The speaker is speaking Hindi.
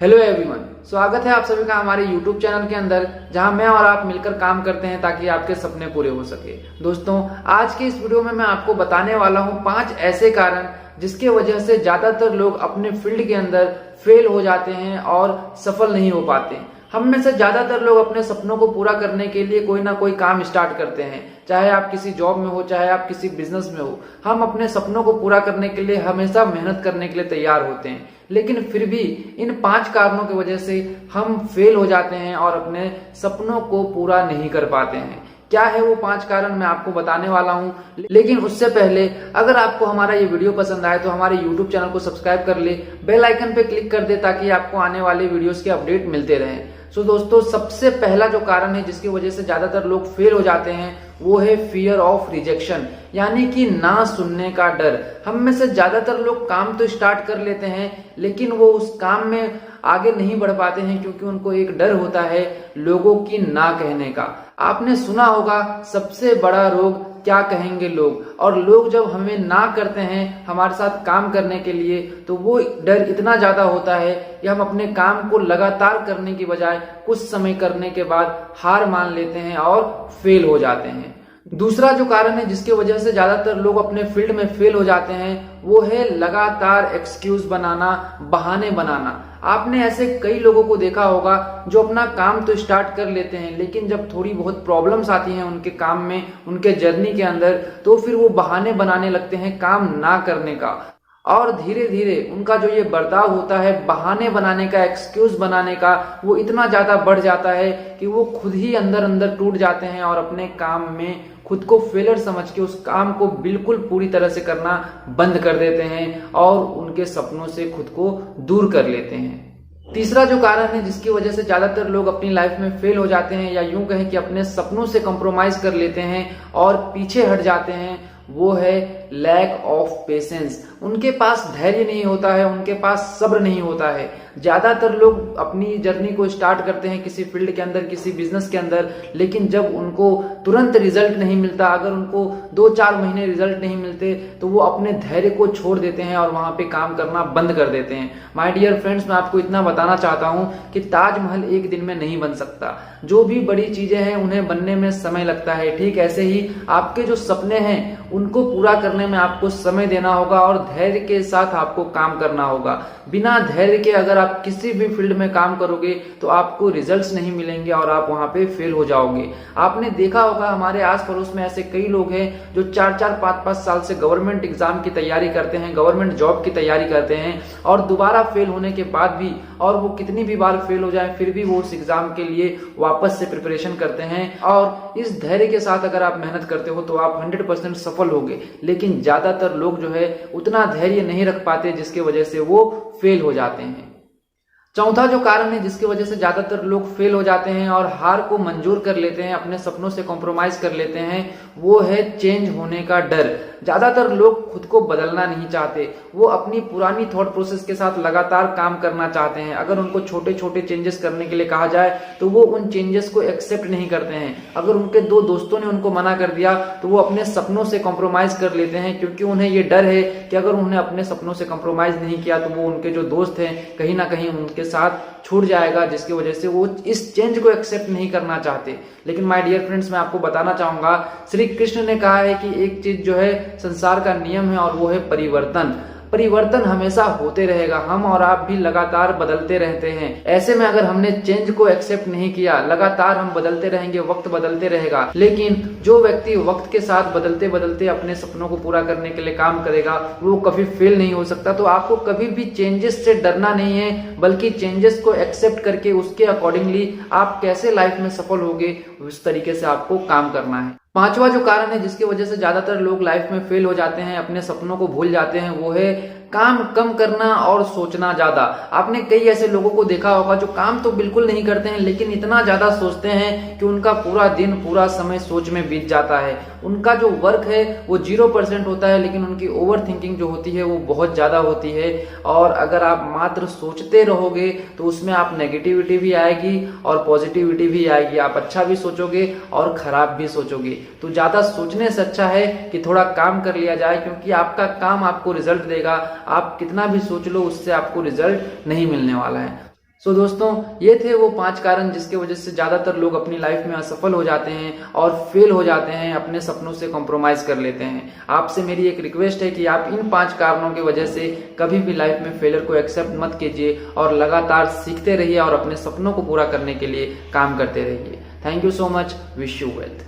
हेलो एवरीवन, स्वागत है आप सभी का हमारे YouTube चैनल के अंदर, जहां मैं और आप मिलकर काम करते हैं ताकि आपके सपने पूरे हो सके। दोस्तों, आज के इस वीडियो में मैं आपको बताने वाला हूं 5 ऐसे कारण जिसके वजह से ज्यादातर लोग अपने फील्ड के अंदर फेल हो जाते हैं और सफल नहीं हो पाते। हम में से ज्यादातर लोग अपने सपनों को पूरा करने के लिए कोई ना कोई काम स्टार्ट करते हैं, चाहे आप किसी जॉब में हो, चाहे आप किसी बिजनेस में हो। हम अपने सपनों को पूरा करने के लिए हमेशा मेहनत करने के लिए तैयार होते हैं, लेकिन फिर भी इन 5 कारणों की वजह से हम फेल हो जाते हैं और अपने सपनों को पूरा नहीं कर पाते हैं। क्या है वो 5 कारण, मैं आपको बताने वाला हूं। लेकिन उससे पहले अगर आपको हमारा ये वीडियो पसंद आए तो हमारे YouTube चैनल को सब्सक्राइब कर ले, बेल आइकन पे क्लिक कर दे ताकि आपको आने वाले वीडियोस के अपडेट मिलते रहें। सो दोस्तों, सबसे पहला जो कारण है जिसकी वजह से ज्यादातर लोग फेल हो जाते हैं वो है फियर ऑफ रिजेक्शन, यानी कि ना सुनने का डर। हम में से ज्यादातर लोग काम तो स्टार्ट कर लेते हैं, लेकिन वो उस काम में आगे नहीं बढ़ पाते हैं क्योंकि उनको एक डर होता है लोगों की ना कहने का। आपने सुना होगा, सबसे बड़ा रोग क्या कहेंगे लोग। और लोग जब हमें ना करते हैं हमारे साथ काम करने के लिए, तो वो डर इतना ज्यादा होता है कि हम अपने काम को लगातार करने की बजाय कुछ समय करने के बाद हार मान लेते हैं और फेल हो जाते हैं। दूसरा जो कारण है जिसकी वजह से ज्यादातर लोग अपने फील्ड में फेल हो जाते हैं वो है लगातार एक्सक्यूज बनाना, बहाने बनाना। आपने ऐसे कई लोगों को देखा होगा जो अपना काम तो स्टार्ट कर लेते हैं, लेकिन जब थोड़ी बहुत प्रॉब्लम्स आती हैं उनके काम में, उनके जर्नी के अंदर, तो फिर वो बहाने बनाने लगते हैं काम ना करने का। और धीरे धीरे उनका जो ये बर्ताव होता है बहाने बनाने का, एक्सक्यूज बनाने का, वो इतना ज्यादा बढ़ जाता है कि वो खुद ही अंदर अंदर टूट जाते हैं और अपने काम में खुद को फेलर समझ के उस काम को बिल्कुल पूरी तरह से करना बंद कर देते हैं और उनके सपनों से खुद को दूर कर लेते हैं। तीसरा जो कारण है जिसकी वजह से ज्यादातर लोग अपनी लाइफ में फेल हो जाते हैं, या यूं कहें कि अपने सपनों से कॉम्प्रोमाइज कर लेते हैं और पीछे हट जाते हैं, वो है लैक ऑफ पेशेंस। उनके पास धैर्य नहीं होता है, उनके पास सब्र नहीं होता है। ज्यादातर लोग अपनी जर्नी को स्टार्ट करते हैं किसी फील्ड के अंदर, किसी बिजनेस के अंदर, लेकिन जब उनको तुरंत रिजल्ट नहीं मिलता, अगर उनको 2-4 महीने रिजल्ट नहीं मिलते, तो वो अपने धैर्य को छोड़ देते हैं और वहां पे काम करना बंद कर देते हैं। माय डियर फ्रेंड्स, मैं आपको इतना बताना चाहता हूं कि ताजमहल एक दिन में नहीं बन सकता। जो भी बड़ी चीजें हैं उन्हें बनने में समय लगता है। ठीक ऐसे ही आपके जो सपने हैं उनको पूरा करने में आपको समय देना होगा और धैर्य के साथ आपको काम करना होगा। बिना धैर्य के अगर आप किसी भी फील्ड में काम करोगे तो आपको रिजल्ट्स नहीं मिलेंगे और आप वहां पे फेल हो जाओगे। आपने देखा होगा, हमारे आस पड़ोस में ऐसे कई लोग हैं जो 4-4, 5-5 साल से गवर्नमेंट एग्जाम की तैयारी करते हैं, गवर्नमेंट जॉब की तैयारी करते हैं, और दोबारा फेल होने के बाद भी, और वो कितनी भी बार फेल हो जाए फिर भी वो उस एग्जाम के लिए वापस से प्रिपरेशन करते हैं। और इस धैर्य के साथ अगर आप मेहनत करते हो तो आप 100% सफल होगे। लेकिन ज्यादातर लोग जो है उतना धैर्य नहीं रख पाते, जिसकी वजह से वो फेल हो जाते हैं। चौथा जो कारण है जिसकी वजह से ज्यादातर लोग फेल हो जाते हैं और हार को मंजूर कर लेते हैं, अपने सपनों से कॉम्प्रोमाइज कर लेते हैं, वो है चेंज होने का डर। ज्यादातर लोग खुद को बदलना नहीं चाहते, वो अपनी पुरानी थॉट प्रोसेस के साथ लगातार काम करना चाहते हैं। अगर उनको छोटे छोटे चेंजेस करने के लिए कहा जाए तो वो उन चेंजेस को एक्सेप्ट नहीं करते हैं। अगर उनके 2 दोस्तों ने उनको मना कर दिया तो वो अपने सपनों से कॉम्प्रोमाइज कर लेते हैं, क्योंकि उन्हें ये डर है कि अगर उन्हें अपने सपनों से कॉम्प्रोमाइज नहीं किया तो वो उनके जो दोस्त हैं कहीं ना कहीं उनके साथ छूट जाएगा, जिसकी वजह से वो इस चेंज को एक्सेप्ट नहीं करना चाहते। लेकिन माय डियर फ्रेंड्स, मैं आपको बताना चाहूंगा, श्री कृष्ण ने कहा है कि एक चीज जो है संसार का नियम है और वो है परिवर्तन। परिवर्तन हमेशा होते रहेगा, हम और आप भी लगातार बदलते रहते हैं। ऐसे में अगर हमने चेंज को एक्सेप्ट नहीं किया, लगातार हम बदलते रहेंगे, वक्त बदलते रहेगा। लेकिन जो व्यक्ति वक्त के साथ बदलते बदलते अपने सपनों को पूरा करने के लिए काम करेगा वो कभी फेल नहीं हो सकता। तो आपको कभी भी चेंजेस से डरना नहीं है, बल्कि चेंजेस को एक्सेप्ट करके उसके अकॉर्डिंगली आप कैसे लाइफ में सफल होगे उस तरीके से आपको काम करना है। पांचवा जो कारण है जिसकी वजह से ज्यादातर लोग लाइफ में फेल हो जाते हैं, अपने सपनों को भूल जाते हैं, वो है काम कम करना और सोचना ज्यादा। आपने कई ऐसे लोगों को देखा होगा जो काम तो बिल्कुल नहीं करते हैं, लेकिन इतना ज्यादा सोचते हैं कि उनका पूरा दिन, पूरा समय सोच में बीत जाता है। उनका जो वर्क है वो 0% होता है, लेकिन उनकी ओवर थिंकिंग जो होती है वो बहुत ज्यादा होती है। और अगर आप मात्र सोचते रहोगे तो उसमें आप नेगेटिविटी भी आएगी और पॉजिटिविटी भी आएगी। आप अच्छा भी सोचोगे और खराब भी सोचोगे। तो ज्यादा सोचने से अच्छा है कि थोड़ा काम कर लिया जाए, क्योंकि आपका काम आपको रिजल्ट देगा। आप कितना भी सोच लो उससे आपको रिजल्ट नहीं मिलने वाला है। सो दोस्तों, ये थे वो 5 कारण जिसके वजह से ज्यादातर लोग अपनी लाइफ में असफल हो जाते हैं और फेल हो जाते हैं, अपने सपनों से कॉम्प्रोमाइज कर लेते हैं। आपसे मेरी एक रिक्वेस्ट है कि आप इन 5 कारणों की वजह से कभी भी लाइफ में फेलियर को एक्सेप्ट मत कीजिए और लगातार सीखते रहिए और अपने सपनों को पूरा करने के लिए काम करते रहिए। Thank you so much. Wish you wealth.